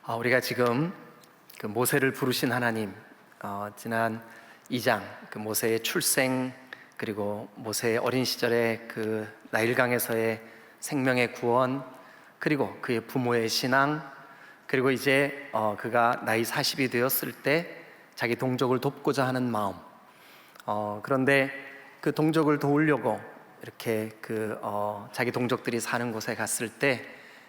우리가 지금 그 모세를 부르신 하나님, 지난 2장 그 모세의 출생, 그리고 모세의 어린 시절의 그 나일강에서의 생명의 구원, 그리고 그의 부모의 신앙, 그리고 이제 그가 나이 40이 되었을 때 자기 동족을 돕고자 하는 마음. 그런데 그 동족을 도우려고 이렇게 자기 동족들이 사는 곳에 갔을 때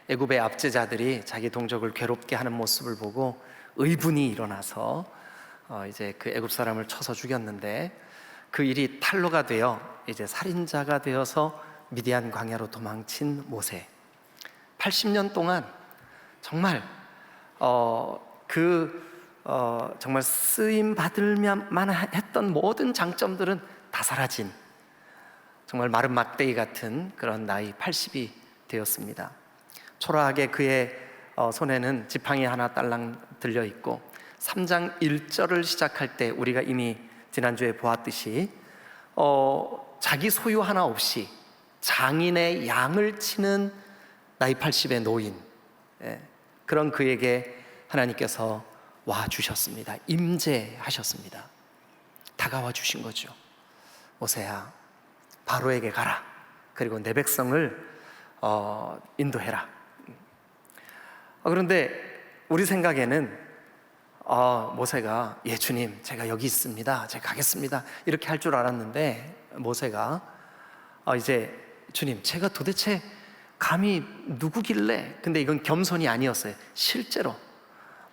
애굽의 압제자들이 자기 동족을 괴롭게 하는 모습을 보고 의분이 일어나서 이제 그 애굽 사람을 쳐서 죽였는데, 그 일이 탄로가 되어 이제 살인자가 되어서 미디안 광야로 도망친 모세. 80년 동안 정말 정말 쓰임 받을만 했던 모든 장점들은 다 사라진, 정말 마른 막대기 같은 그런 나이 80이 되었습니다. 초라하게 그의 손에는 지팡이 하나 딸랑 들려 있고, 3장 1절을 시작할 때 우리가 이미 지난주에 보았듯이 자기 소유 하나 없이 장인의 양을 치는 나이 80의 노인, 그런 그에게 하나님께서 와 주셨습니다. 임재하셨습니다. 다가와 주신 거죠. 모세야, 바로에게 가라. 그리고 내 백성을 인도해라. 그런데 우리 생각에는 모세가 예 주님, 제가 여기 있습니다, 제가 가겠습니다, 이렇게 할 줄 알았는데, 모세가 이제 주님, 제가 도대체 감히 누구길래. 근데 이건 겸손이 아니었어요. 실제로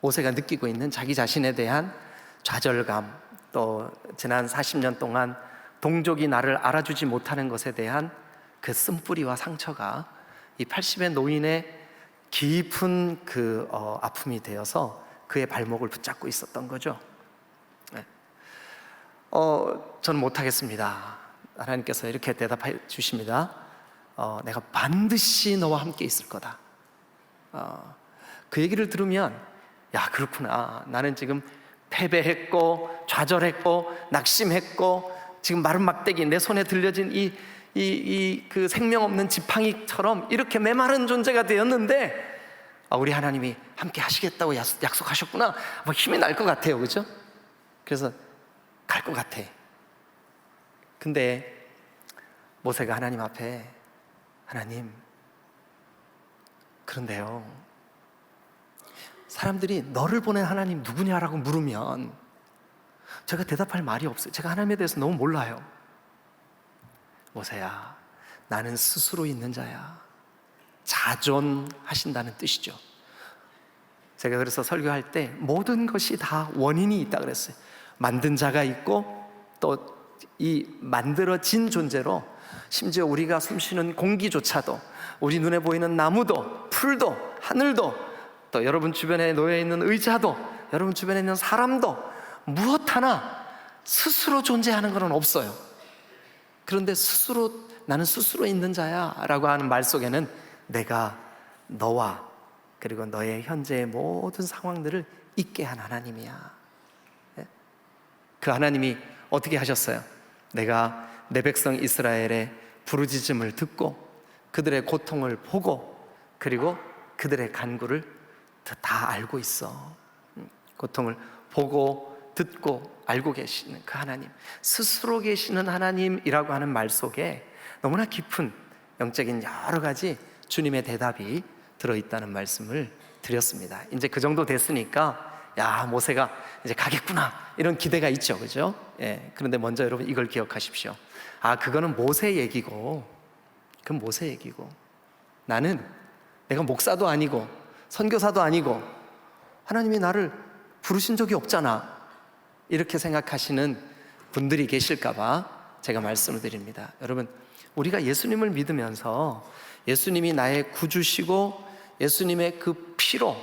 모세가 느끼고 있는 자기 자신에 대한 좌절감, 또 지난 40년 동안 동족이 나를 알아주지 못하는 것에 대한 그 쓴뿌리와 상처가 이 80의 노인의 깊은 아픔이 되어서 그의 발목을 붙잡고 있었던 거죠. 저는 못하겠습니다. 하나님께서 이렇게 대답해 주십니다. 내가 반드시 너와 함께 있을 거다. 그 얘기를 들으면, 야, 그렇구나, 나는 지금 패배했고 좌절했고 낙심했고 지금 마른 막대기, 내 손에 들려진 그 생명 없는 지팡이처럼 이렇게 메마른 존재가 되었는데, 우리 하나님이 함께 하시겠다고 약속하셨구나. 뭐 힘이 날 것 같아요, 그죠? 그래서 갈 것 같아. 근데 모세가 하나님 앞에, 하나님, 그런데요, 사람들이 너를 보낸 하나님 누구냐라고 물으면 제가 대답할 말이 없어요. 제가 하나님에 대해서 너무 몰라요. 모세야, 나는 스스로 있는 자야. 자존하신다는 뜻이죠. 제가 그래서 설교할 때 모든 것이 다 원인이 있다 그랬어요. 만든 자가 있고, 또 이 만들어진 존재로, 심지어 우리가 숨쉬는 공기조차도, 우리 눈에 보이는 나무도, 풀도, 하늘도, 또 여러분 주변에 놓여 있는 의자도, 여러분 주변에 있는 사람도, 무엇 하나 스스로 존재하는 것은 없어요. 그런데 나는 스스로 있는 자야 라고 하는 말 속에는 내가 너와 그리고 너의 현재의 모든 상황들을 있게 한 하나님이야. 그 하나님이 어떻게 하셨어요? 내가 내 백성 이스라엘의 부르짖음을 듣고 그들의 고통을 보고, 그리고 그들의 간구를 다 알고 있어. 고통을 보고 듣고 알고 계시는 그 하나님, 스스로 계시는 하나님이라고 하는 말 속에 너무나 깊은 영적인 여러 가지 주님의 대답이 들어있다는 말씀을 드렸습니다. 이제 그 정도 됐으니까, 야, 모세가 이제 가겠구나, 이런 기대가 있죠, 그죠? 그런데 먼저 여러분 이걸 기억하십시오. 그거는 모세 얘기고, 그건 모세 얘기고, 내가 목사도 아니고 선교사도 아니고 하나님이 나를 부르신 적이 없잖아, 이렇게 생각하시는 분들이 계실까봐 제가 말씀을 드립니다. 여러분, 우리가 예수님을 믿으면서 예수님이 나의 구주시고 예수님의 그 피로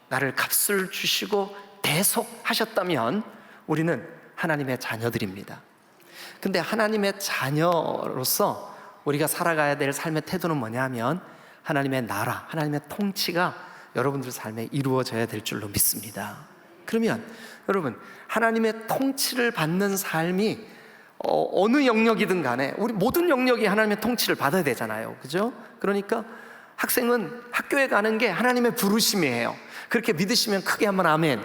나를 값을 주시고 대속하셨다면 우리는 하나님의 자녀들입니다. 근데 하나님의 자녀로서 우리가 살아가야 될 삶의 태도는 뭐냐 하면, 하나님의 나라, 하나님의 통치가 여러분들 삶에 이루어져야 될 줄로 믿습니다. 그러면 여러분, 하나님의 통치를 받는 삶이 어느 영역이든 간에 우리 모든 영역이 하나님의 통치를 받아야 되잖아요, 그죠? 그러니까 학생은 학교에 가는 게 하나님의 부르심이에요. 그렇게 믿으시면 크게 한번 아멘.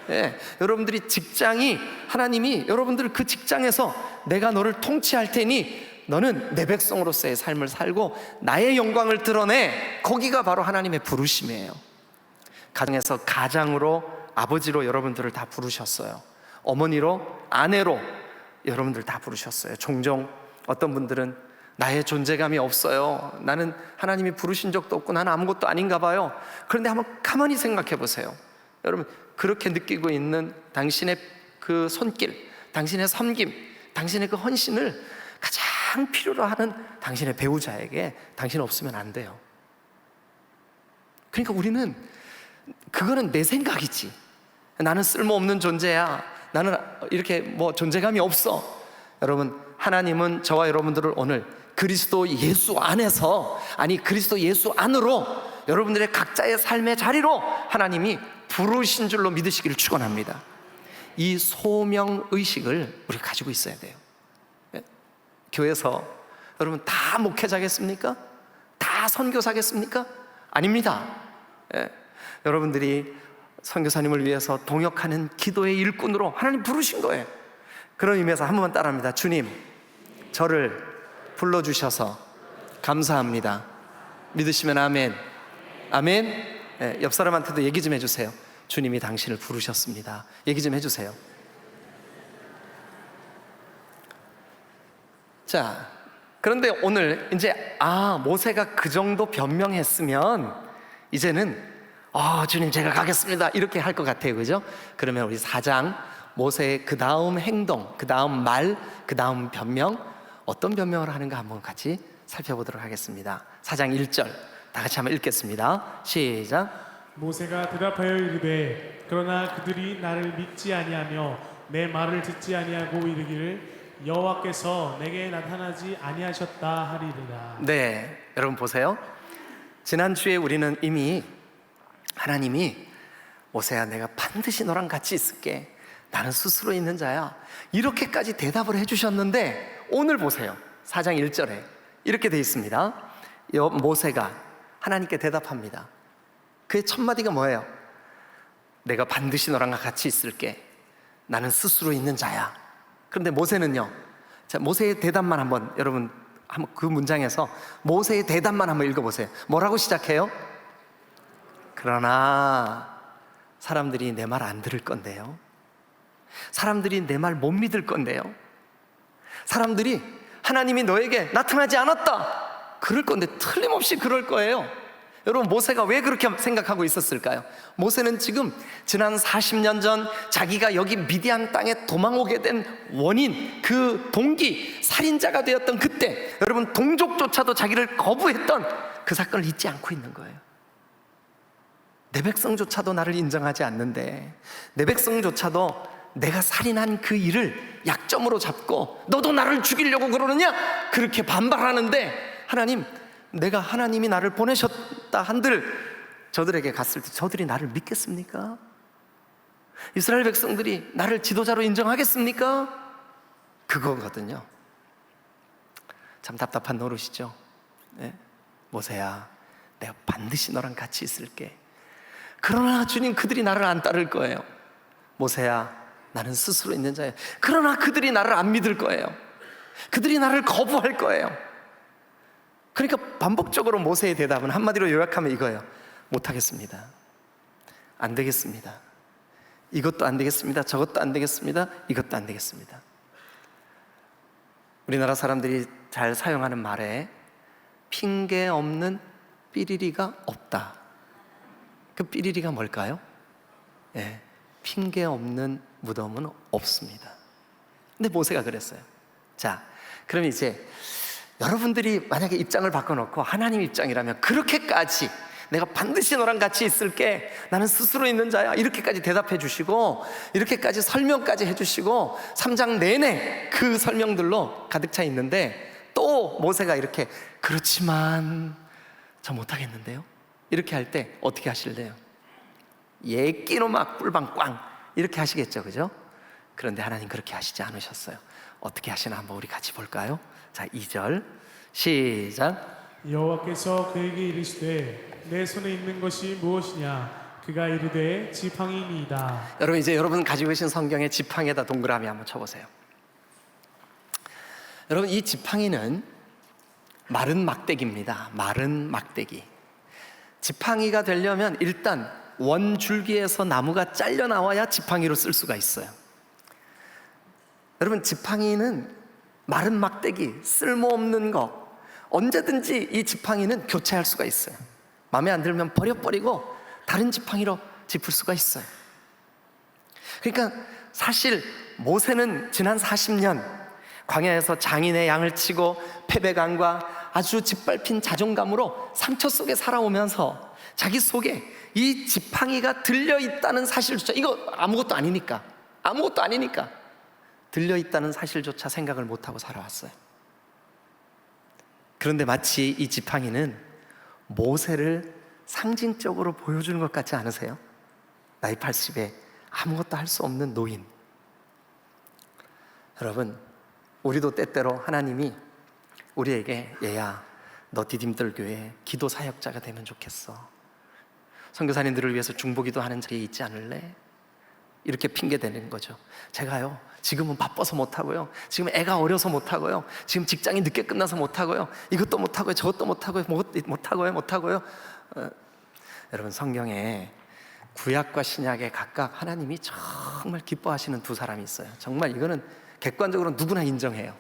예, 여러분들이 직장이 하나님이 여러분들을 그 직장에서 내가 너를 통치할 테니 너는 내 백성으로서의 삶을 살고 나의 영광을 드러내. 거기가 바로 하나님의 부르심이에요. 가정에서 가장으로, 아버지로 여러분들을 다 부르셨어요. 어머니로, 아내로 여러분들 다 부르셨어요. 종종 어떤 분들은 나의 존재감이 없어요. 나는 하나님이 부르신 적도 없고 나는 아무것도 아닌가 봐요. 그런데 한번 가만히 생각해 보세요. 여러분, 그렇게 느끼고 있는 당신의 그 손길, 당신의 섬김, 당신의 그 헌신을 가장 필요로 하는 당신의 배우자에게 당신 없으면 안 돼요. 그러니까 우리는, 그거는 내 생각이지, 나는 쓸모없는 존재야, 나는 이렇게 뭐 존재감이 없어. 여러분, 하나님은 저와 여러분들을 오늘 그리스도 예수 안에서, 아니 그리스도 예수 안으로 여러분들의 각자의 삶의 자리로 하나님이 부르신 줄로 믿으시기를 축원합니다. 이 소명의식을 우리가 가지고 있어야 돼요. 교회에서 여러분 다 목회자겠습니까? 다 선교사겠습니까? 아닙니다. 여러분들이 선교사님을 위해서 동역하는 기도의 일꾼으로 하나님 부르신 거예요. 그런 의미에서 한 번만 따라합니다. 주님, 저를 불러주셔서 감사합니다. 믿으시면 아멘. 아멘. 옆 사람한테도 얘기 좀 해주세요. 주님이 당신을 부르셨습니다. 얘기 좀 해주세요. 자, 그런데 오늘 이제 모세가 그 정도 변명했으면 이제는 주님 제가 가겠습니다 이렇게 할 것 같아요. 그죠? 그러면 우리 4장 모세의 그 다음 행동, 그 다음 말, 그 다음 변명, 어떤 변명을 하는가 한번 같이 살펴보도록 하겠습니다. 4장 1절 다 같이 한번 읽겠습니다. 시작. 모세가 대답하여 이르되 그러나 그들이 나를 믿지 아니하며 내 말을 듣지 아니하고 이르기를 여호와께서 내게 나타나지 아니하셨다 하리로다. 네, 여러분 보세요. 지난주에 우리는 이미 하나님이 모세야 내가 반드시 너랑 같이 있을게, 나는 스스로 있는 자야, 이렇게까지 대답을 해주셨는데 오늘 보세요. 4장 1절에 이렇게 돼 있습니다. 모세가 하나님께 대답합니다. 그의 첫 마디가 뭐예요? 내가 반드시 너랑 같이 있을게, 나는 스스로 있는 자야. 그런데 모세는요, 자, 모세의 대답만 한번 여러분 그 문장에서 모세의 대답만 한번 읽어보세요. 뭐라고 시작해요? 그러나 사람들이 내 말 안 들을 건데요, 사람들이 내 말 못 믿을 건데요, 사람들이 하나님이 너에게 나타나지 않았다 그럴 건데, 틀림없이 그럴 거예요. 여러분, 모세가 왜 그렇게 생각하고 있었을까요? 모세는 지금 지난 40년 전 자기가 여기 미디안 땅에 도망오게 된 원인, 그 동기, 살인자가 되었던 그때, 여러분 동족조차도 자기를 거부했던 그 사건을 잊지 않고 있는 거예요. 내 백성조차도 나를 인정하지 않는데, 내 백성조차도 내가 살인한 그 일을 약점으로 잡고 너도 나를 죽이려고 그러느냐? 그렇게 반발하는데, 하나님이 나를 보내셨다 한들 저들에게 갔을 때 저들이 나를 믿겠습니까? 이스라엘 백성들이 나를 지도자로 인정하겠습니까? 그거거든요. 참 답답한 노릇이죠. 네? 모세야, 내가 반드시 너랑 같이 있을게. 그러나 주님, 그들이 나를 안 따를 거예요. 모세야, 나는 스스로 있는 자예요. 그러나 그들이 나를 안 믿을 거예요. 그들이 나를 거부할 거예요. 그러니까 반복적으로 모세의 대답은 한마디로 요약하면 이거예요. 못하겠습니다. 안 되겠습니다. 이것도 안 되겠습니다. 저것도 안 되겠습니다. 이것도 안 되겠습니다. 우리나라 사람들이 잘 사용하는 말에 핑계 없는 삐리리가 없다. 그 삐리리가 뭘까요? 핑계 없는 무덤은 없습니다. 근데 모세가 그랬어요. 자, 그럼 이제 여러분들이 만약에 입장을 바꿔놓고 하나님 입장이라면 그렇게까지 내가 반드시 너랑 같이 있을게, 나는 스스로 있는 자야, 이렇게까지 대답해 주시고 이렇게까지 설명까지 해주시고 3장 내내 그 설명들로 가득 차 있는데, 또 모세가 이렇게 그렇지만 저 못하겠는데요, 이렇게 할 때 어떻게 하실래요? 예끼로 막 꿀방 꽝 이렇게 하시겠죠, 그죠? 그런데 하나님 그렇게 하시지 않으셨어요. 어떻게 하시나 한번 우리 같이 볼까요? 자, 2절 시작. 여호와께서 그에게 이르시되 내 손에 있는 것이 무엇이냐? 그가 이르되 지팡이니이다. 여러분, 이제 여러분 가지고 계신 성경의 지팡이에다 동그라미 한번 쳐보세요. 여러분, 이 지팡이는 마른 막대기입니다. 마른 막대기. 지팡이가 되려면 일단 원줄기에서 나무가 잘려 나와야 지팡이로 쓸 수가 있어요. 여러분, 지팡이는 마른 막대기, 쓸모없는 거, 언제든지 이 지팡이는 교체할 수가 있어요. 마음에 안 들면 버려버리고 다른 지팡이로 짚을 수가 있어요. 그러니까 사실 모세는 지난 40년 광야에서 장인의 양을 치고 패배감과 아주 짓밟힌 자존감으로 상처 속에 살아오면서 자기 속에 이 지팡이가 들려있다는 사실조차, 이거 아무것도 아니니까 들려있다는 사실조차 생각을 못하고 살아왔어요. 그런데 마치 이 지팡이는 모세를 상징적으로 보여주는 것 같지 않으세요? 나이 80에 아무것도 할 수 없는 노인. 여러분, 우리도 때때로 하나님이 우리에게 얘야, 너 디딤돌 교회 기도 사역자가 되면 좋겠어. 선교사님들을 위해서 중보기도 하는 자리에 있지 않을래? 이렇게 핑계대는 거죠. 제가요, 지금은 바빠서 못하고요, 지금 애가 어려서 못하고요, 지금 직장이 늦게 끝나서 못하고요, 이것도 못하고요, 저것도 못하고요. 여러분, 성경에 구약과 신약에 각각 하나님이 정말 기뻐하시는 두 사람이 있어요. 정말 이거는 객관적으로 누구나 인정해요.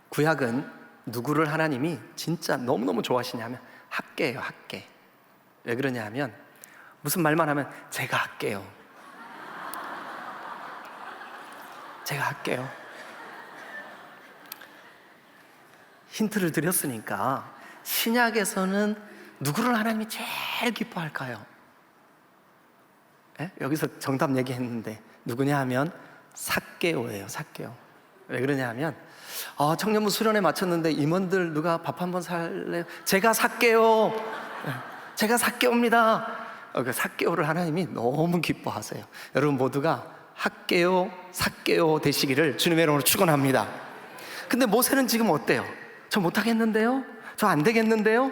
구약은 누구를 하나님이 진짜 너무너무 좋아하시냐면 학계예요. 학계. 왜 그러냐 하면 무슨 말만 하면 제가 할게요. 제가 할게요. 힌트를 드렸으니까 신약에서는 누구를 하나님이 제일 기뻐할까요? 예? 여기서 정답 얘기했는데 누구냐 하면 삭개오예요. 삭개오. 왜 그러냐 하면 청년부 수련회 마쳤는데 임원들 누가 밥 한번 살래요? 제가 삭개오. 제가 삭개오입니다. 그 삭개오를 하나님이 너무 기뻐하세요. 여러분 모두가 학개오, 삭개오 되시기를 주님의 이름으로 축원합니다. 근데 모세는 지금 어때요? 저 못하겠는데요? 저 안 되겠는데요?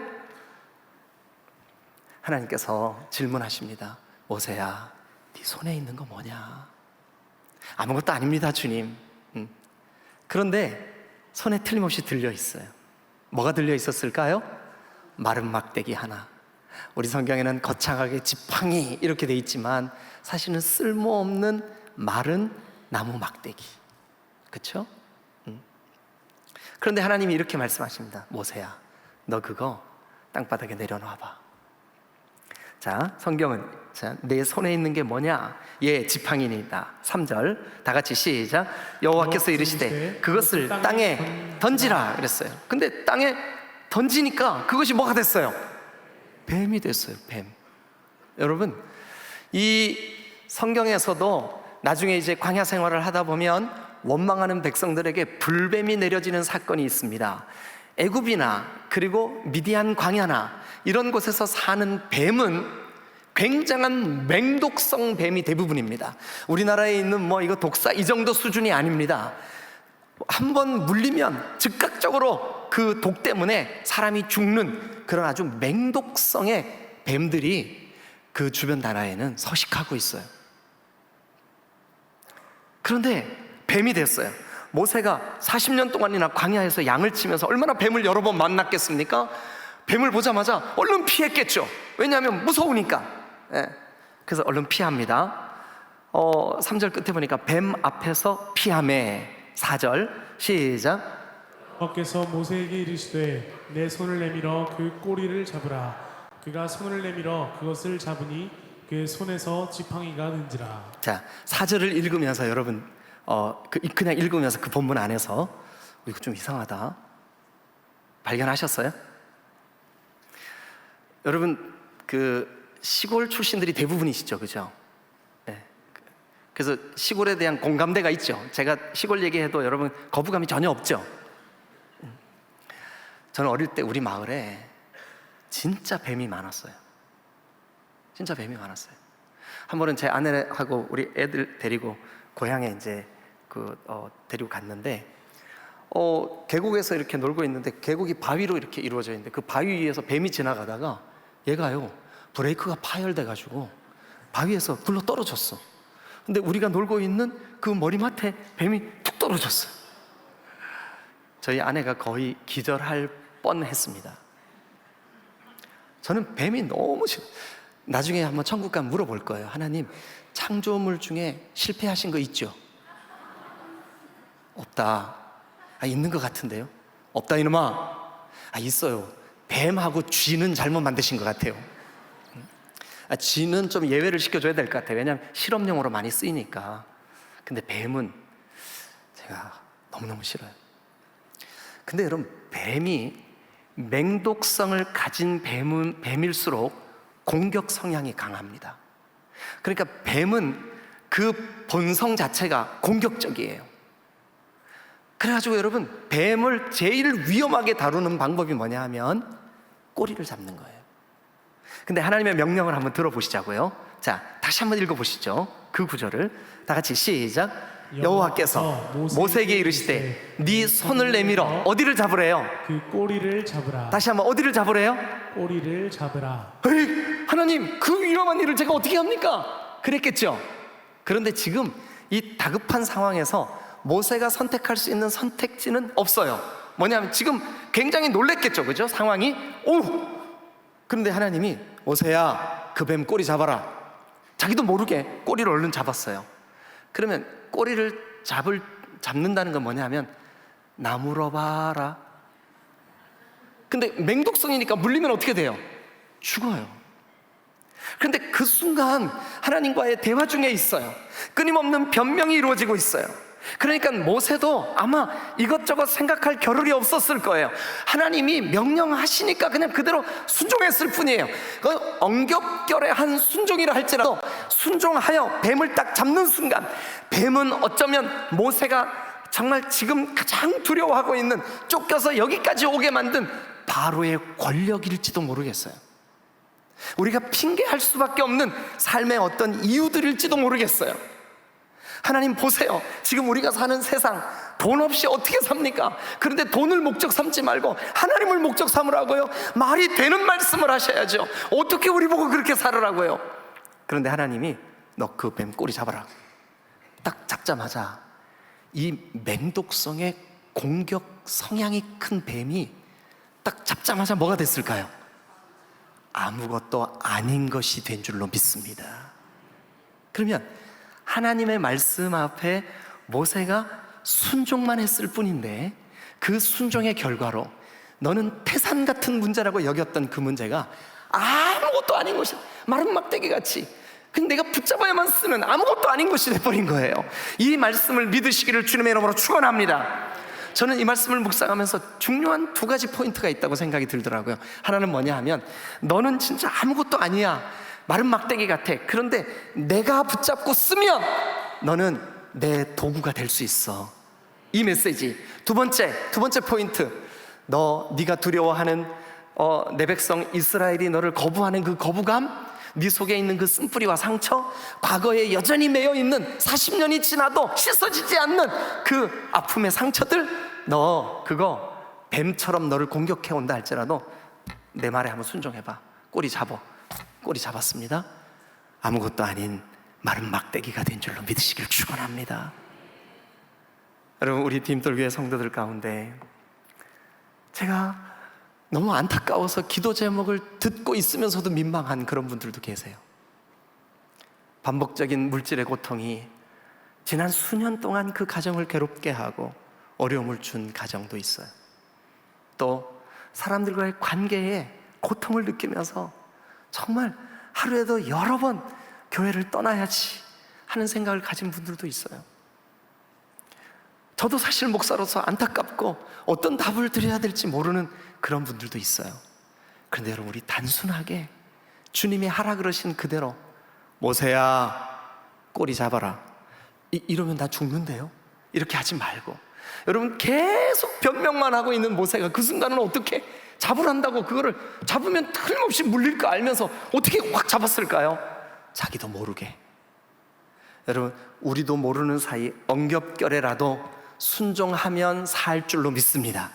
하나님께서 질문하십니다. 모세야, 네 손에 있는 거 뭐냐? 아무것도 아닙니다, 주님. 그런데 손에 틀림없이 들려 있어요. 뭐가 들려 있었을까요? 마른 막대기 하나. 우리 성경에는 거창하게 지팡이 이렇게 돼 있지만 사실은 쓸모없는 마른 나무 막대기. 그렇죠? 그런데 하나님이 이렇게 말씀하십니다. 모세야, 너 그거 땅바닥에 내려놔봐. 자, 성경은 내 손에 있는 게 뭐냐? 예, 지팡이니이다. 3절 다 같이 시작. 여호와께서 이르시되 그것을 땅에 던지라 그랬어요. 근데 땅에 던지니까 그것이 뭐가 됐어요? 뱀이 됐어요. 뱀. 여러분, 이 성경에서도 나중에 이제 광야 생활을 하다 보면 원망하는 백성들에게 불뱀이 내려지는 사건이 있습니다. 애굽이나 그리고 미디안 광야나 이런 곳에서 사는 뱀은 굉장한 맹독성 뱀이 대부분입니다. 우리나라에 있는 이거 독사 이 정도 수준이 아닙니다. 한번 물리면 즉각적으로 그 독 때문에 사람이 죽는 그런 아주 맹독성의 뱀들이 그 주변 나라에는 서식하고 있어요. 그런데 뱀이 됐어요. 모세가 40년 동안이나 광야에서 양을 치면서 얼마나 뱀을 여러 번 만났겠습니까? 뱀을 보자마자 얼른 피했겠죠. 왜냐하면 무서우니까. 그래서 얼른 피합니다. 3절 끝에 보니까 뱀 앞에서 피하매. 4절 시작. 여호와께서 모세에게 이르시되 내 손을 내밀어 그 꼬리를 잡으라. 그가 손을 내밀어 그것을 잡으니 그의 손에서 지팡이가 는지라. 자, 4절을 읽으면서 여러분 그냥 읽으면서 그 본문 안에서 이거 좀 이상하다 발견하셨어요? 여러분 그 시골 출신들이 대부분이시죠, 그죠? 네. 그래서 시골에 대한 공감대가 있죠. 제가 시골 얘기해도 여러분 거부감이 전혀 없죠. 저는 어릴 때 우리 마을에 진짜 뱀이 많았어요. 진짜 뱀이 많았어요. 한 번은 제 아내하고 우리 애들 데리고 고향에 이제 데리고 갔는데 계곡에서 이렇게 놀고 있는데 계곡이 바위로 이렇게 이루어져 있는데 그 바위 위에서 뱀이 지나가다가 얘가요 브레이크가 파열돼 가지고 바위에서 굴러 떨어졌어. 근데 우리가 놀고 있는 그 머리맡에 뱀이 툭 떨어졌어요. 저희 아내가 거의 기절할 뻔했습니다. 저는 뱀이 너무 싫어. 나중에 한번 천국 가면 물어볼 거예요. 하나님, 창조물 중에 실패하신 거 있죠? 없다. 있는 것 같은데요? 없다 이놈아. 있어요. 뱀하고 쥐는 잘못 만드신 것 같아요. 쥐는 좀 예외를 시켜줘야 될 것 같아요. 왜냐하면 실험용으로 많이 쓰이니까. 근데 뱀은 제가 너무너무 싫어요. 근데 여러분, 뱀이 맹독성을 가진 뱀일수록 공격 성향이 강합니다. 그러니까 뱀은 그 본성 자체가 공격적이에요. 그래가지고 여러분, 뱀을 제일 위험하게 다루는 방법이 뭐냐 하면 꼬리를 잡는 거예요. 근데 하나님의 명령을 한번 들어보시자고요. 자, 다시 한번 읽어보시죠. 그 구절을 다 같이 시작. 여호와께서 모세에게 이르시되 네 손을 내밀어 어디를 잡으래요? 그 꼬리를 잡으라. 다시 한번 어디를 잡으래요? 꼬리를 잡으라. 에이, 하나님, 그 위험한 일을 제가 어떻게 합니까? 그랬겠죠. 그런데 지금 이 다급한 상황에서 모세가 선택할 수 있는 선택지는 없어요. 뭐냐면 지금 굉장히 놀랬겠죠, 그죠? 상황이. 그런데 하나님이 모세야, 그 뱀 꼬리 잡아라. 자기도 모르게 꼬리를 얼른 잡았어요. 그러면 꼬리를 잡는다는 건 뭐냐면 나무로 봐라. 근데 맹독성이니까 물리면 어떻게 돼요? 죽어요. 그런데 그 순간 하나님과의 대화 중에 있어요. 끊임없는 변명이 이루어지고 있어요. 그러니까 모세도 아마 이것저것 생각할 겨를이 없었을 거예요. 하나님이 명령하시니까 그냥 그대로 순종했을 뿐이에요. 그 엉겹결의 한 순종이라 할지라도 순종하여 뱀을 딱 잡는 순간, 뱀은 어쩌면 모세가 정말 지금 가장 두려워하고 있는, 쫓겨서 여기까지 오게 만든 바로의 권력일지도 모르겠어요. 우리가 핑계할 수밖에 없는 삶의 어떤 이유들일지도 모르겠어요. 하나님 보세요. 지금 우리가 사는 세상, 돈 없이 어떻게 삽니까? 그런데 돈을 목적 삼지 말고 하나님을 목적 삼으라고요? 말이 되는 말씀을 하셔야죠. 어떻게 우리 보고 그렇게 살으라고요? 그런데 하나님이 너 그 뱀 꼬리 잡아라. 딱 잡자마자 이 맹독성의 공격 성향이 큰 뱀이 딱 잡자마자 뭐가 됐을까요? 아무것도 아닌 것이 된 줄로 믿습니다. 그러면 하나님의 말씀 앞에 모세가 순종만 했을 뿐인데, 그 순종의 결과로 너는 태산 같은 문제라고 여겼던 그 문제가 아무것도 아닌 것이, 마른 막대기 같이 그냥 내가 붙잡아야만 쓰는 아무것도 아닌 것이 돼버린 거예요. 이 말씀을 믿으시기를 주님의 이름으로 축원합니다. 저는 이 말씀을 묵상하면서 중요한 두 가지 포인트가 있다고 생각이 들더라고요. 하나는 뭐냐 하면, 너는 진짜 아무것도 아니야, 마른 막대기 같아. 그런데 내가 붙잡고 쓰면 너는 내 도구가 될 수 있어. 이 메시지. 두 번째 포인트. 네가 두려워하는 내 백성 이스라엘이 너를 거부하는 그 거부감, 네 속에 있는 그 쓴뿌리와 상처, 과거에 여전히 매여있는 40년이 지나도 씻어지지 않는 그 아픔의 상처들, 너 그거 뱀처럼 너를 공격해온다 할지라도 내 말에 한번 순종해봐. 꼬리 잡어. 꼬리 잡았습니다. 아무것도 아닌 마른 막대기가 된 줄로 믿으시길 축원합니다. 여러분, 우리 딤돌교회 성도들 가운데 제가 너무 안타까워서 기도 제목을 듣고 있으면서도 민망한 그런 분들도 계세요. 반복적인 물질의 고통이 지난 수년 동안 그 가정을 괴롭게 하고 어려움을 준 가정도 있어요. 또 사람들과의 관계에 고통을 느끼면서 정말 하루에도 여러 번 교회를 떠나야지 하는 생각을 가진 분들도 있어요. 저도 사실 목사로서 안타깝고 어떤 답을 드려야 될지 모르는 그런 분들도 있어요. 그런데 여러분, 우리 단순하게 주님이 하라 그러신 그대로 모세야 꼬리 잡아라, 이러면 나 죽는데요? 이렇게 하지 말고, 여러분, 계속 변명만 하고 있는 모세가 그 순간은 어떻게 잡으란다고 그거를 잡으면 틀림없이 물릴 거 알면서 어떻게 확 잡았을까요? 자기도 모르게. 여러분, 우리도 모르는 사이 엉겹결에라도 순종하면 살 줄로 믿습니다.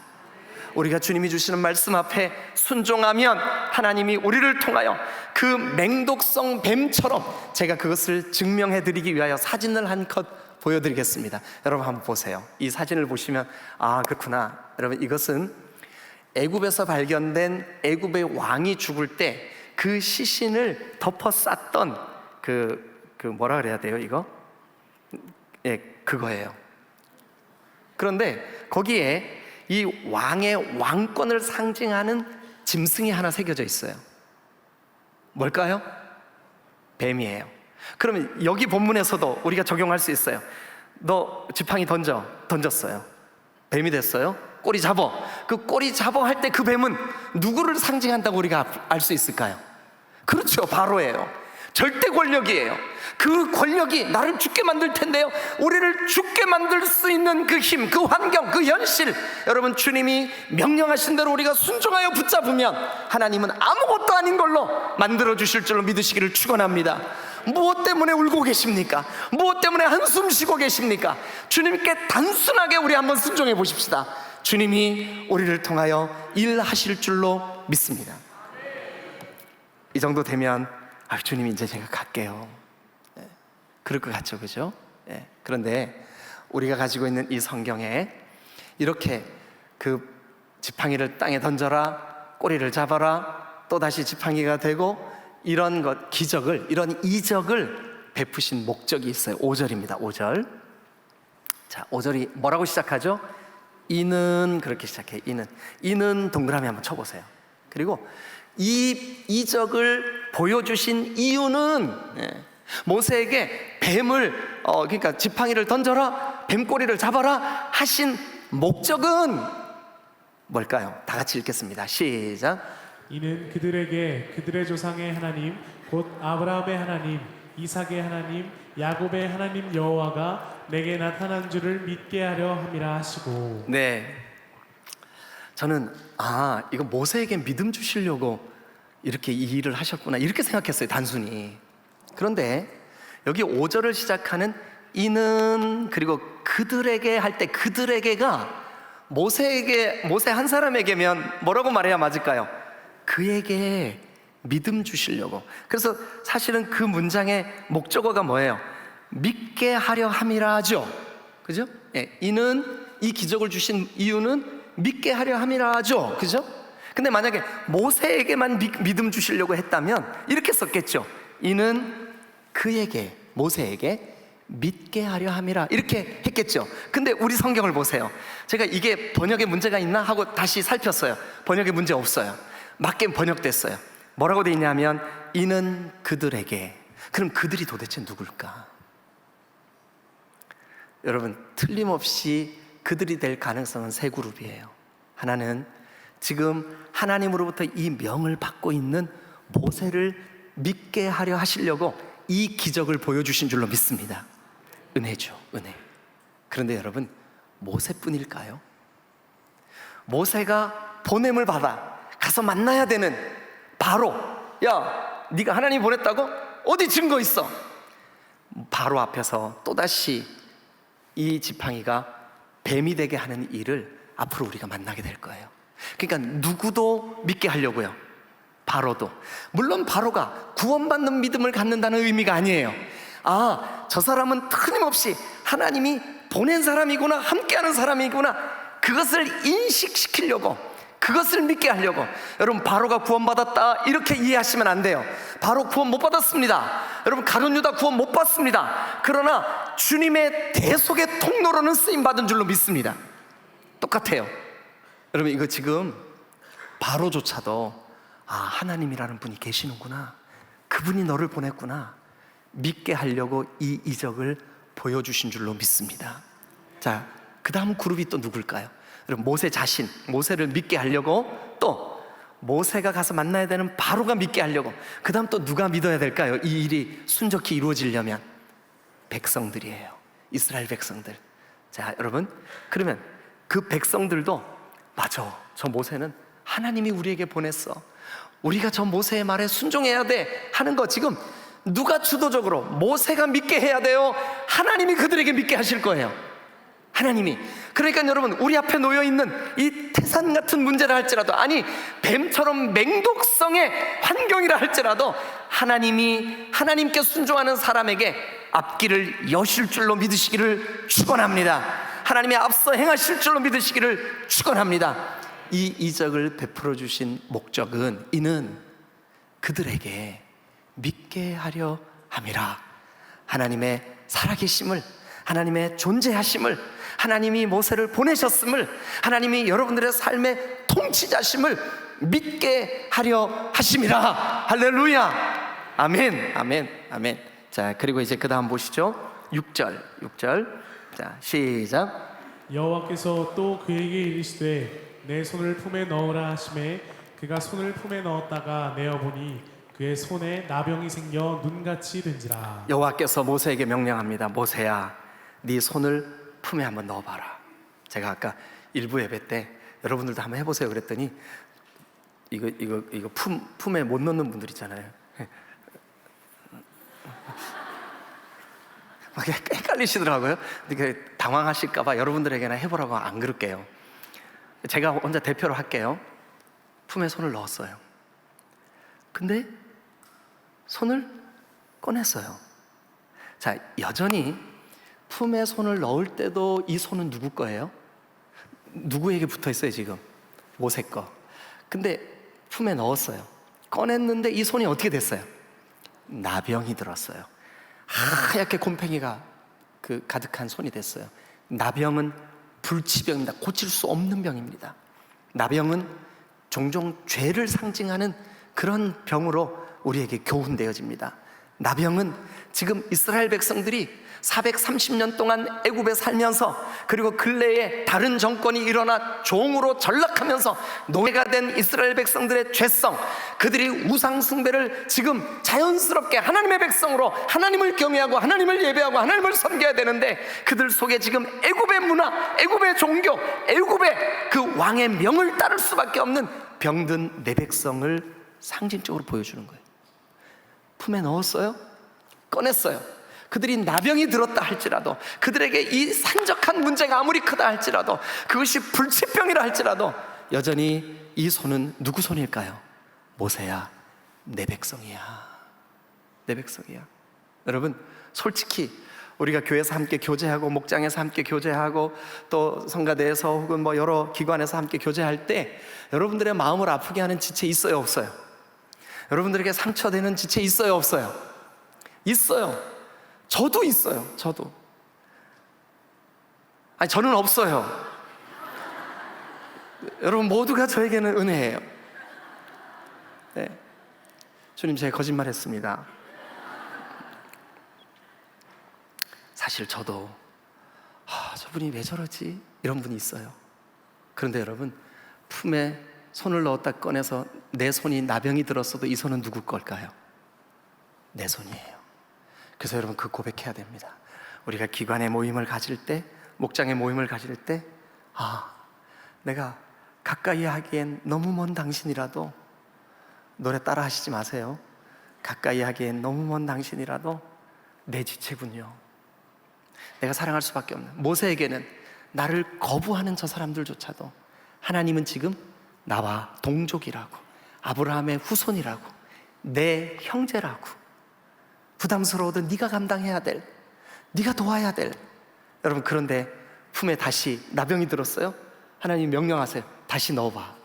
우리가 주님이 주시는 말씀 앞에 순종하면 하나님이 우리를 통하여 그 맹독성 뱀처럼, 제가 그것을 증명해 드리기 위하여 사진을 한 컷 보여드리겠습니다. 여러분 한번 보세요. 이 사진을 보시면 아, 그렇구나. 여러분, 이것은 애굽에서 발견된 애굽의 왕이 죽을 때 그 시신을 덮어 쌌던 그 뭐라 그래야 돼요, 이거? 예, 그거예요. 그런데 거기에 이 왕의 왕권을 상징하는 짐승이 하나 새겨져 있어요. 뭘까요? 뱀이에요. 그러면 여기 본문에서도 우리가 적용할 수 있어요. 너 지팡이 던졌어요. 뱀이 됐어요. 꼬리 잡어. 그 꼬리 잡어 할 때 그 뱀은 누구를 상징한다고 우리가 알 수 있을까요? 그렇죠, 바로예요. 절대 권력이에요. 그 권력이 나를 죽게 만들 텐데요, 우리를 죽게 만들 수 있는 그 힘, 그 환경, 그 현실, 여러분, 주님이 명령하신 대로 우리가 순종하여 붙잡으면 하나님은 아무것도 아닌 걸로 만들어 주실 줄로 믿으시기를 축원합니다. 무엇 때문에 울고 계십니까? 무엇 때문에 한숨 쉬고 계십니까? 주님께 단순하게 우리 한번 순종해 보십시다. 주님이 우리를 통하여 일하실 줄로 믿습니다. 이 정도 되면 아, 주님 이제 제가 갈게요. 그럴 것 같죠, 그죠? 그런데 우리가 가지고 있는 이 성경에 이렇게 그 지팡이를 땅에 던져라, 꼬리를 잡아라, 또다시 지팡이가 되고, 이런 것, 기적을, 이런 이적을 베푸신 목적이 있어요. 5절입니다. 5절. 자, 5절이 뭐라고 시작하죠? 이는, 그렇게 시작해. 이는 동그라미 한번 쳐보세요. 그리고 이 이적을 보여주신 이유는, 모세에게 뱀을 그러니까 지팡이를 던져라, 뱀꼬리를 잡아라 하신 목적은 뭘까요? 다 같이 읽겠습니다. 시작. 이는 그들에게 그들의 조상의 하나님 곧 아브라함의 하나님, 이삭의 하나님, 야곱의 하나님 여호와가 내게 나타난 줄을 믿게 하려 함이라 하시고. 네, 저는 이거 모세에게 믿음 주시려고 이렇게 이 일을 하셨구나, 이렇게 생각했어요, 단순히. 그런데 여기 5절을 시작하는 이는, 그리고 그들에게 할 때 그들에게가 모세 한 사람에게면 뭐라고 말해야 맞을까요? 그에게 믿음 주시려고. 그래서 사실은 그 문장의 목적어가 뭐예요? 믿게 하려 함이라 하죠. 그죠? 이는, 이 기적을 주신 이유는 믿게 하려 함이라 하죠. 그죠? 근데 만약에 모세에게만 믿음 주시려고 했다면 이렇게 썼겠죠. 이는 그에게, 모세에게 믿게 하려 함이라, 이렇게 했겠죠. 근데 우리 성경을 보세요. 제가 이게 번역에 문제가 있나 하고 다시 살폈어요. 번역에 문제 없어요. 맞게 번역됐어요. 뭐라고 돼 있냐면 이는 그들에게. 그럼 그들이 도대체 누굴까? 여러분, 틀림없이 그들이 될 가능성은 세 그룹이에요. 하나는 지금 하나님으로부터 이 명을 받고 있는 모세를 믿게 하려 하시려고 이 기적을 보여주신 줄로 믿습니다. 은혜죠, 은혜. 그런데 여러분, 모세뿐일까요? 모세가 보냄을 받아 가서 만나야 되는 바로, 야, 네가 하나님 보냈다고? 어디 증거 있어? 바로 앞에서 또다시 이 지팡이가 뱀이 되게 하는 일을 앞으로 우리가 만나게 될 거예요. 그러니까 누구도 믿게 하려고요. 바로도. 물론 바로가 구원받는 믿음을 갖는다는 의미가 아니에요. 저 사람은 틀림없이 하나님이 보낸 사람이구나, 함께하는 사람이구나, 그것을 인식시키려고, 그것을 믿게 하려고. 여러분, 바로가 구원받았다 이렇게 이해하시면 안 돼요. 바로 구원 못 받았습니다. 여러분, 가룟 유다 구원 못 받습니다. 그러나 주님의 대속의 통로로는 쓰임받은 줄로 믿습니다. 똑같아요. 여러분, 이거 지금 바로조차도 하나님이라는 분이 계시는구나, 그분이 너를 보냈구나, 믿게 하려고 이 이적을 보여주신 줄로 믿습니다. 자, 그 다음 그룹이 또 누굴까요? 여러분, 모세 자신, 모세를 믿게 하려고, 또 모세가 가서 만나야 되는 바로가 믿게 하려고, 그 다음 또 누가 믿어야 될까요? 이 일이 순적히 이루어지려면 백성들이에요. 이스라엘 백성들. 자, 여러분, 그러면 그 백성들도 맞아, 저 모세는 하나님이 우리에게 보냈어, 우리가 저 모세의 말에 순종해야 돼 하는 거 지금 누가 주도적으로? 모세가 믿게 해야 돼요? 하나님이 그들에게 믿게 하실 거예요? 하나님이. 그러니까 여러분, 우리 앞에 놓여 있는 이 태산 같은 문제라 할지라도, 아니 뱀처럼 맹독성의 환경이라 할지라도 하나님께 순종하는 사람에게 앞길을 여실 줄로 믿으시기를 축원합니다. 하나님의 앞서 행하실 줄로 믿으시기를 축원합니다. 이 이적을 베풀어 주신 목적은 이는 그들에게 믿게 하려 함이라. 하나님의 살아계심을, 하나님의 존재하심을, 하나님이 모세를 보내셨음을, 하나님이 여러분들의 삶의 통치자심을 믿게 하려 하심이라. 할렐루야. 아멘, 아멘, 아멘. 자, 그리고 이제 그 다음 보시죠. 6절. 자, 시작. 여호와께서 또 그에게 이르시되 내 손을 품에 넣으라 하심에 그가 손을 품에 넣었다가 내어 보니 그의 손에 나병이 생겨 눈같이 된지라. 여호와께서 모세에게 명령합니다. 모세야, 네 손을 품에 한번 넣어봐라. 제가 아까 일부 예배 때 여러분들도 한번 해보세요 그랬더니 이거 품에 못 넣는 분들 있잖아요. 막 헷갈리시더라고요. 근데 당황하실까봐 여러분들에게나 해보라고 안 그럴게요. 제가 혼자 대표로 할게요. 품에 손을 넣었어요. 근데 손을 꺼냈어요. 자, 여전히 품에 손을 넣을 때도 이 손은 누구 거예요? 누구에게 붙어 있어요 지금? 모세 거. 근데 품에 넣었어요. 꺼냈는데 이 손이 어떻게 됐어요? 나병이 들었어요. 하얗게 곰팡이가 가득한 손이 됐어요. 나병은 불치병입니다. 고칠 수 없는 병입니다. 나병은 종종 죄를 상징하는 그런 병으로 우리에게 교훈되어집니다. 나병은 지금 이스라엘 백성들이 430년 동안 애굽에 살면서, 그리고 근래에 다른 정권이 일어나 종으로 전락하면서 노예가 된 이스라엘 백성들의 죄성, 그들이 우상 숭배를 지금 자연스럽게 하나님의 백성으로 하나님을 경외하고 하나님을 예배하고 하나님을 섬겨야 되는데, 그들 속에 지금 애굽의 문화, 애굽의 종교, 애굽의 그 왕의 명을 따를 수밖에 없는 병든 내 백성을 상징적으로 보여주는 거예요. 품에 넣었어요? 꺼냈어요. 그들이 나병이 들었다 할지라도, 그들에게 이 산적한 문제가 아무리 크다 할지라도, 그것이 불치병이라 할지라도 여전히 이 손은 누구 손일까요? 모세야, 내 백성이야. 내 백성이야. 여러분, 솔직히 우리가 교회에서 함께 교제하고 목장에서 함께 교제하고 또 성가대에서 혹은 뭐 여러 기관에서 함께 교제할 때 여러분들의 마음을 아프게 하는 지체 있어요, 없어요? 여러분들에게 상처되는 지체 있어요, 없어요? 있어요. 저도 있어요. 저도. 아니, 저는 없어요. 여러분 모두가 저에게는 은혜예요. 네. 주님, 제가 거짓말했습니다. 사실 저도 저분이 왜 저러지? 이런 분이 있어요. 그런데 여러분, 품에 손을 넣었다 꺼내서 내 손이 나병이 들었어도 이 손은 누구 걸까요? 내 손이에요. 그래서 여러분, 그 고백해야 됩니다. 우리가 기관의 모임을 가질 때, 목장의 모임을 가질 때, 내가 가까이 하기엔 너무 먼 당신이라도, 노래 따라 하시지 마세요. 가까이 하기엔 너무 먼 당신이라도 내 지체군요. 내가 사랑할 수밖에 없는, 모세에게는 나를 거부하는 저 사람들조차도 하나님은 지금 나와 동족이라고, 아브라함의 후손이라고, 내 형제라고, 부담스러워도 네가 감당해야 될, 네가 도와야 될. 여러분, 그런데 품에 다시 나병이 들었어요? 하나님 명령하세요. 다시 넣어봐.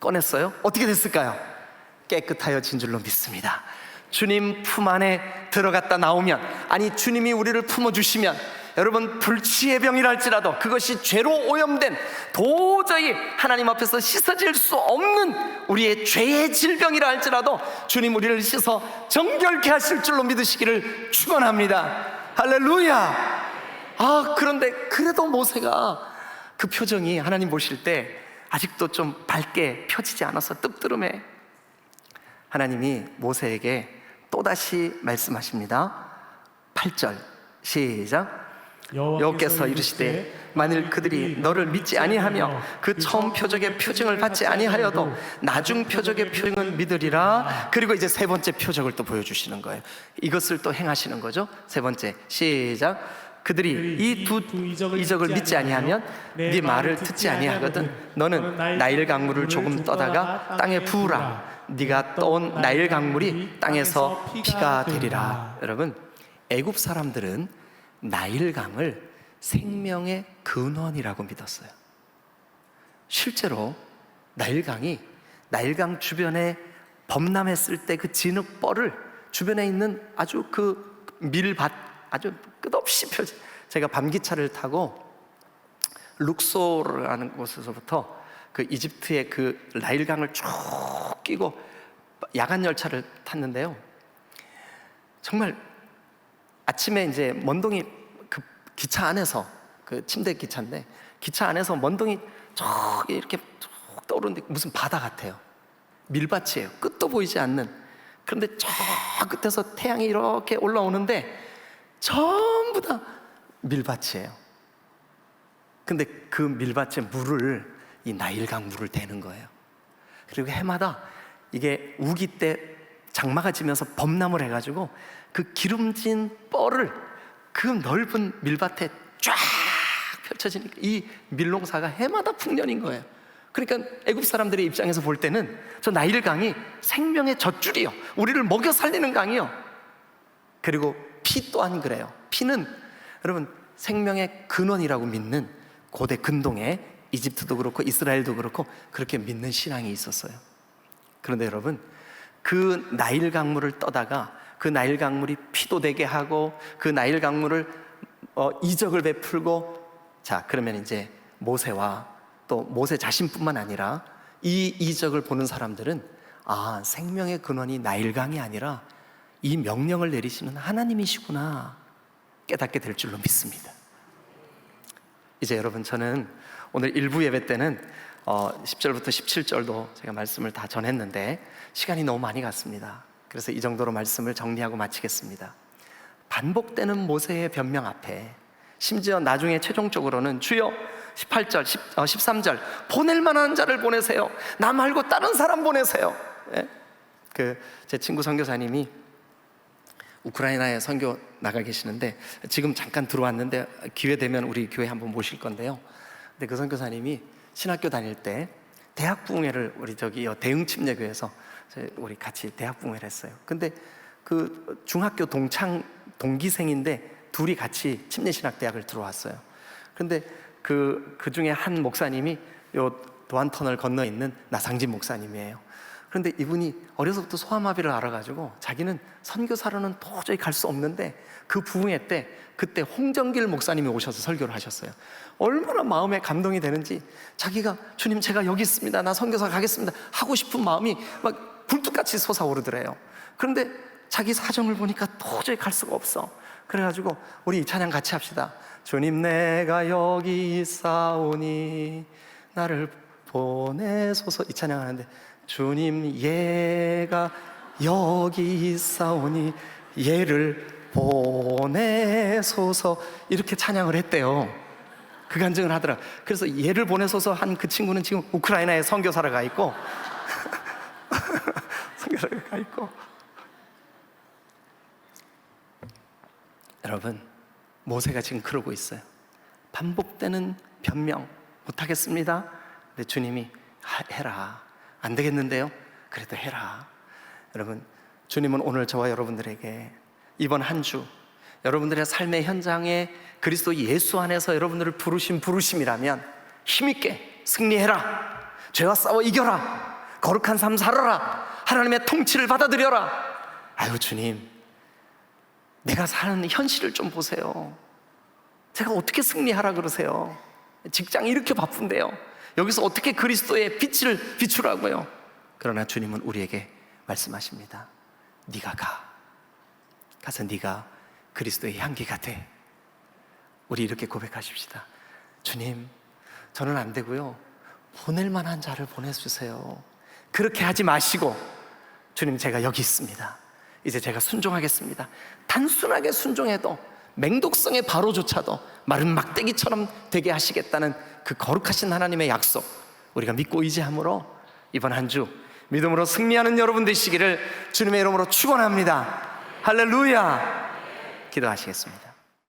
꺼냈어요? 어떻게 됐을까요? 깨끗하여진 줄로 믿습니다. 주님 품 안에 들어갔다 나오면, 아니 주님이 우리를 품어주시면, 여러분 불치의 병이라 할지라도 그것이 죄로 오염된, 도저히 하나님 앞에서 씻어질 수 없는 우리의 죄의 질병이라 할지라도 주님 우리를 씻어 정결케 하실 줄로 믿으시기를 축원합니다. 할렐루야. 그런데 그래도 모세가 그 표정이 하나님 보실 때 아직도 좀 밝게 펴지지 않아서 뜨뜻름해. 하나님이 모세에게 또다시 말씀하십니다. 8절 시작. 여호와께서 이르시되 만일 그들이 너를 믿지 아니하며 그 처음 표적의 표징을 받지 아니하여도 나중 표적의 표징은 믿으리라. 그리고 이제 세 번째 표적을 또 보여주시는 거예요. 이것을 또 행하시는 거죠. 세 번째 시작. 그들이 이 두 이적을 믿지 아니하면 네 말을 듣지 아니하거든. 너는 나일 강물을 조금 떠다가 땅에 부으라. 네가 떠온 나일 강물이 땅에서 피가 되리라. 여러분, 애굽 사람들은 나일강을 생명의 근원이라고 믿었어요. 실제로 나일강 주변에 범람했을 때 그 진흙벌을 주변에 있는 아주 그 밀밭 아주 끝없이 펼쳐. 제가 밤기차를 타고 룩소르라는 곳에서부터 그 이집트의 그 나일강을 쭉 끼고 야간 열차를 탔는데요. 정말 아침에 이제 먼동이 그 기차 안에서, 그 침대 기차인데 기차 안에서 먼동이 저기 이렇게 쭉 떠오르는데 무슨 바다 같아요. 밀밭이에요. 끝도 보이지 않는. 그런데 저 끝에서 태양이 이렇게 올라오는데 전부 다 밀밭이에요. 근데 그 밀밭에 물을, 이 나일강 물을 대는 거예요. 그리고 해마다 이게 우기 때 장마가 지면서 범람을 해가지고 그 기름진 뻘을 그 넓은 밀밭에 쫙 펼쳐지니까 이 밀농사가 해마다 풍년인 거예요. 그러니까 애굽 사람들의 입장에서 볼 때는 저 나일강이 생명의 젖줄이요, 우리를 먹여 살리는 강이요. 그리고 피 또한 그래요. 피는 여러분 생명의 근원이라고 믿는 고대 근동에 이집트도 그렇고 이스라엘도 그렇고 그렇게 믿는 신앙이 있었어요. 그런데 여러분, 그 나일 강물을 떠다가 그 나일 강물이 피도 되게 하고 그 나일 강물을 이적을 베풀고, 자 그러면 이제 모세와 또 모세 자신뿐만 아니라 이 이적을 보는 사람들은 아, 생명의 근원이 나일강이 아니라 이 명령을 내리시는 하나님이시구나 깨닫게 될 줄로 믿습니다. 이제 여러분, 저는 오늘 일부 예배 때는 10절부터 17절도 제가 말씀을 다 전했는데 시간이 너무 많이 갔습니다. 그래서 이 정도로 말씀을 정리하고 마치겠습니다. 반복되는 모세의 변명 앞에 심지어 나중에 최종적으로는 주여 18절, 13절 보낼 만한 자를 보내세요. 나 말고 다른 사람 보내세요. 예? 제 친구 선교사님이 우크라이나에 선교 나가 계시는데 지금 잠깐 들어왔는데 기회 되면 우리 교회 한번 모실 건데요. 근데 그 선교사님이 신학교 다닐 때 대학 부흥회를 우리 대흥 침례교회에서 우리 같이 대학 부흥회를 했어요. 근데 그 중학교 동기생인데 둘이 같이 침례신학대학을 들어왔어요. 근데 그 중에 한 목사님이 요 도안터널 건너에 있는 나상진 목사님이에요. 그런데 이분이 어려서부터 소아마비를 알아가지고 자기는 선교사로는 도저히 갈 수 없는데 그 부흥회 때 그때 홍정길 목사님이 오셔서 설교를 하셨어요. 얼마나 마음에 감동이 되는지 자기가 주님 제가 여기 있습니다, 나 선교사 가겠습니다 하고 싶은 마음이 막 굴뚝같이 솟아오르더래요. 그런데 자기 사정을 보니까 도저히 갈 수가 없어. 그래가지고 우리 이 찬양 같이 합시다. 주님 내가 여기 있사오니 나를 보내소서. 이 찬양 하는데 주님 얘가 여기 있사오니 얘를 보내소서 이렇게 찬양을 했대요. 그 간증을 하더라. 그래서 얘를 보내소서 한 그 친구는 지금 우크라이나에 선교사로 가 있고 선교사로 가 있고. 여러분, 모세가 지금 그러고 있어요. 반복되는 변명 못하겠습니다. 근데 주님이 해라. 안 되겠는데요? 그래도 해라. 여러분, 주님은 오늘 저와 여러분들에게 이번 한 주 여러분들의 삶의 현장에 그리스도 예수 안에서 여러분들을 부르신 부르심이라면 힘있게 승리해라. 죄와 싸워 이겨라. 거룩한 삶 살아라. 하나님의 통치를 받아들여라. 아유 주님, 내가 사는 현실을 좀 보세요. 제가 어떻게 승리하라 그러세요? 직장이 이렇게 바쁜데요. 여기서 어떻게 그리스도의 빛을 비추라고요? 그러나 주님은 우리에게 말씀하십니다. 네가 가서 네가 그리스도의 향기가 돼. 우리 이렇게 고백하십시다. 주님, 저는 안 되고요, 보낼 만한 자를 보내주세요. 그렇게 하지 마시고 주님 제가 여기 있습니다. 이제 제가 순종하겠습니다. 단순하게 순종해도 맹독성의 바로조차도 마른 막대기처럼 되게 하시겠다는 그 거룩하신 하나님의 약속, 우리가 믿고 의지함으로 이번 한 주 믿음으로 승리하는 여러분 되시기를 주님의 이름으로 축원합니다. 할렐루야. 기도하시겠습니다.